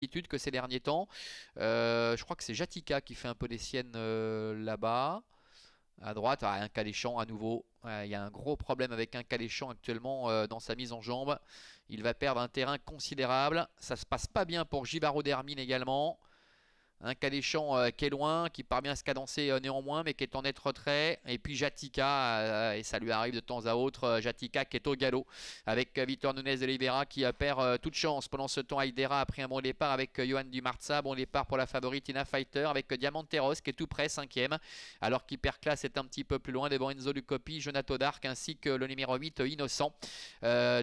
que ces derniers temps. Je crois que c'est Jatika qui fait un peu des siennes là-bas. À droite, un Caléchamp à nouveau. Il y a un gros problème avec un Caléchamp actuellement dans sa mise en jambe. Il va perdre un terrain considérable. Ça se passe pas bien pour Givaro d'Hermine également. Un Caléchamp qui est loin, qui parvient à se cadencer néanmoins, mais qui est en net retrait. Et puis Jatika, et ça lui arrive de temps à autre, Jatika qui est au galop avec Victor Nunez de Oliveira qui perd toute chance. Pendant ce temps, Aidera a pris un bon départ avec Johan Dumarza. Bon départ pour la favorite Ina Fighter avec Diamanteros qui est tout près, 5e. Alors qu'Hyperclass est un petit peu plus loin devant Enzo Lucopi, Jonato Dark ainsi que le numéro 8, Innocent.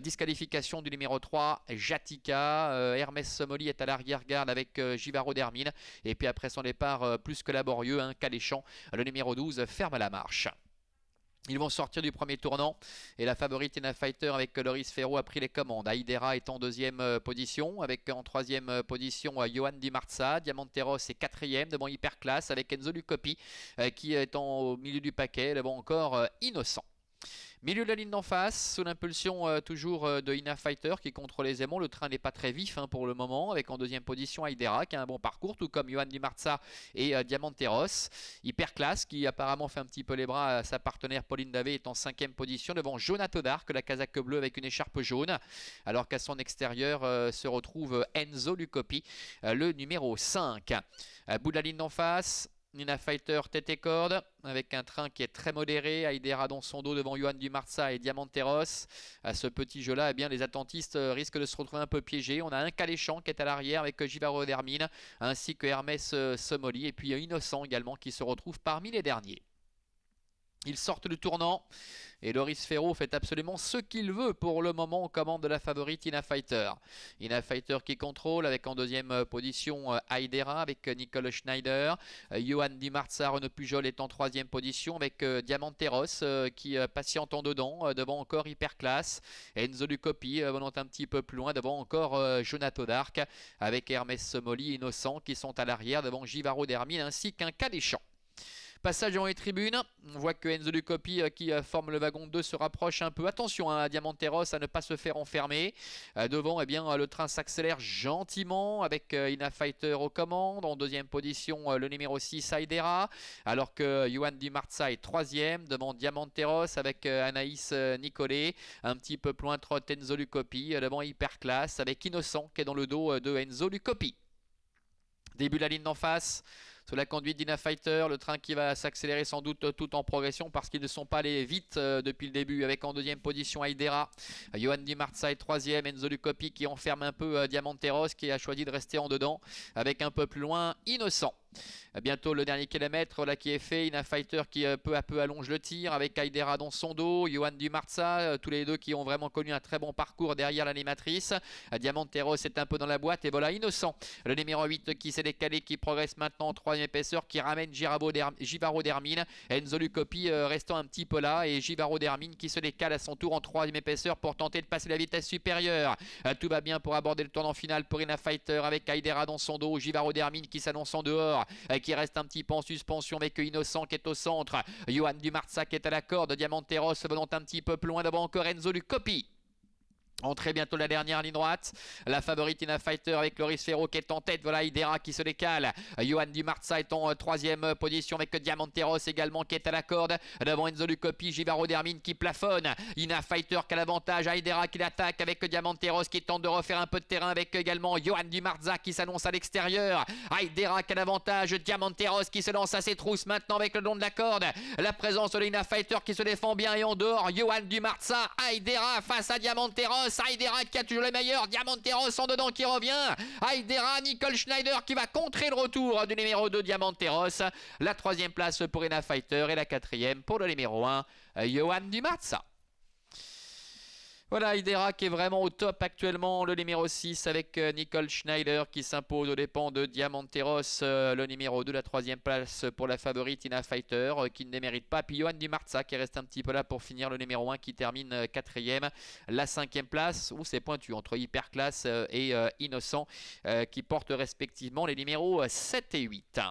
Disqualification du numéro 3, Jatika. Hermès Somoli est à l'arrière-garde avec Givaro d'Hermine. Et puis après son départ plus que laborieux, Caléchamp, le numéro 12, ferme la marche. Ils vont sortir du premier tournant et la favorite Ina Fighter avec Loris Ferro a pris les commandes. Aidera est en deuxième position avec en troisième position Johan Di Marza. Diamanteros est quatrième devant Hyperclass avec Enzo Lucopi qui est au milieu du paquet devant encore Innocent. Milieu de la ligne d'en face, sous l'impulsion toujours de Ina Fighter qui contrôle les aimants. Le train n'est pas très vif pour le moment, avec en deuxième position Aidera qui a un bon parcours, tout comme Johan Di Marza et Diamanteros. Hyperclass qui apparemment fait un petit peu les bras à sa partenaire Pauline Davé est en cinquième position devant Jonato Dark, la casaque bleue avec une écharpe jaune. Alors qu'à son extérieur se retrouve Enzo Lucopi, le numéro 5. À bout de la ligne d'en face, Ina Fighter tête et corde avec un train qui est très modéré. Aidera dans son dos devant Johan Dumarza et Diamanteros. À ce petit jeu-là, eh bien, les attentistes risquent de se retrouver un peu piégés. On a un Caléchamp qui est à l'arrière avec Givaro d'Hermine ainsi que Hermès Somoli et puis Innocent également qui se retrouve parmi les derniers. Ils sortent du tournant et Loris Ferro fait absolument ce qu'il veut pour le moment aux commandes de la favorite Ina Fighter. Ina Fighter qui contrôle avec en deuxième position Aidera avec Nicole Schneider. Johan Di Marza, Renaud Pujol est en troisième position avec Diamanteros qui patiente en dedans, devant encore Hyperclass. Enzo Lucopi venant un petit peu plus loin devant encore Jonato Dark avec Hermès Somoli et Innocent qui sont à l'arrière devant Givaro d'Hermine ainsi qu'un Caléchamp. Passage dans les tribunes, on voit que Enzo Lucopi qui forme le wagon 2 se rapproche un peu. Attention à Diamanteros à ne pas se faire enfermer. Devant, eh bien, le train s'accélère gentiment avec Ina Fighter aux commandes. En deuxième position, le numéro 6, Aidera. Alors que Johan Di Marza est troisième devant Diamanteros avec Anaïs Nicolé. Un petit peu plus loin, trotte Enzo Lucopi devant Hyperclass avec Innocent qui est dans le dos de Enzo Lucopi. Début de la ligne d'en face. Sous la conduite d'Ina Fighter, le train qui va s'accélérer sans doute tout en progression parce qu'ils ne sont pas allés vite depuis le début avec en deuxième position Aidera. Johan Di Marza est troisième, Enzo Lucopi qui enferme un peu Diamanteros qui a choisi de rester en dedans avec un peu plus loin Innocent. Bientôt le dernier kilomètre là qui est fait, Ina Fighter qui peu à peu allonge le tir avec Aidera dans son dos, Johan Di Marza, tous les deux qui ont vraiment connu un très bon parcours derrière l'animatrice. Diamanteros est un peu dans la boîte et voilà Innocent, le numéro 8 qui s'est décalé, qui progresse maintenant en troisième épaisseur, qui ramène Givaro d'Hermine. Enzo Lucopi restant un petit peu là et Givaro d'Hermine qui se décale à son tour en troisième épaisseur pour tenter de passer la vitesse supérieure. Tout va bien pour aborder le tournant final pour Ina Fighter avec Aidera dans son dos, Givaro d'Hermine qui s'annonce en dehors, qui reste un petit peu en suspension avec Innocent qui est au centre, Johan Di Marza qui est à la corde, Diamanteros venant un petit peu plus loin devant encore Enzo Lucopi. Entrée bientôt la dernière ligne droite, la favorite Ina Fighter avec Loris Ferro qui est en tête, voilà Aidera qui se décale, Johan Di Marza est en troisième position avec Diamanteros également qui est à la corde, devant Enzo Lucopi, Givaro d'Hermine qui plafonne, Ina Fighter qui a l'avantage, Aidera qui l'attaque avec Diamanteros qui tente de refaire un peu de terrain avec également Johan Di Marza qui s'annonce à l'extérieur, Aidera qui a l'avantage, Diamanteros qui se lance à ses trousses maintenant avec le long de la corde, la présence de Ina Fighter qui se défend bien et en dehors, Johan Di Marza, Aidera face à Diamanteros, Aidera qui a toujours les meilleurs, Diamanteros en dedans qui revient, Aidera, Nicole Schneider qui va contrer le retour du numéro 2 Diamanteros, la troisième place pour Ina Fighter et la quatrième pour le numéro 1 Johan Di Marza. Voilà Aidera qui est vraiment au top actuellement, le numéro 6 avec Nicole Schneider qui s'impose aux dépens de Diamanteros, le numéro 2, la troisième place pour la favorite Ina Fighter qui ne les mérite pas. Puis Johan Di Marza qui reste un petit peu là pour finir, le numéro 1 qui termine quatrième. La cinquième place, où c'est pointu entre Hyperclass et Innocent qui portent respectivement les numéros 7 et 8.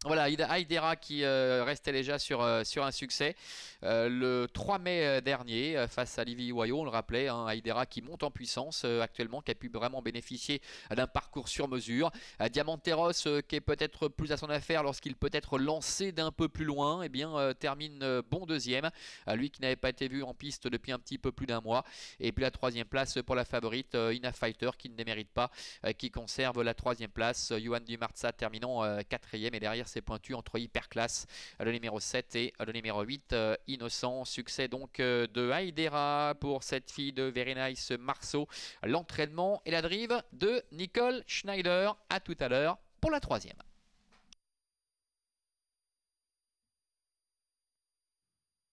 Voilà, Haidera qui restait déjà sur un succès le 3 mai dernier face à Livy Wayo, on le rappelait, hein, Haidera qui monte en puissance actuellement, qui a pu vraiment bénéficier d'un parcours sur mesure. Diamanteros qui est peut-être plus à son affaire lorsqu'il peut être lancé d'un peu plus loin, et bien termine bon deuxième. Lui qui n'avait pas été vu en piste depuis un petit peu plus d'un mois. Et puis la troisième place pour la favorite Ina Fighter qui ne démérite pas, qui conserve la troisième place. Johan Dumarza terminant quatrième et derrière c'est pointu entre Hyperclass, le numéro 7 et le numéro 8, Innocent. Succès donc de Haidera pour cette fille de Very Nice Marceau. L'entraînement et la drive de Nicole Schneider. À tout à l'heure pour la troisième.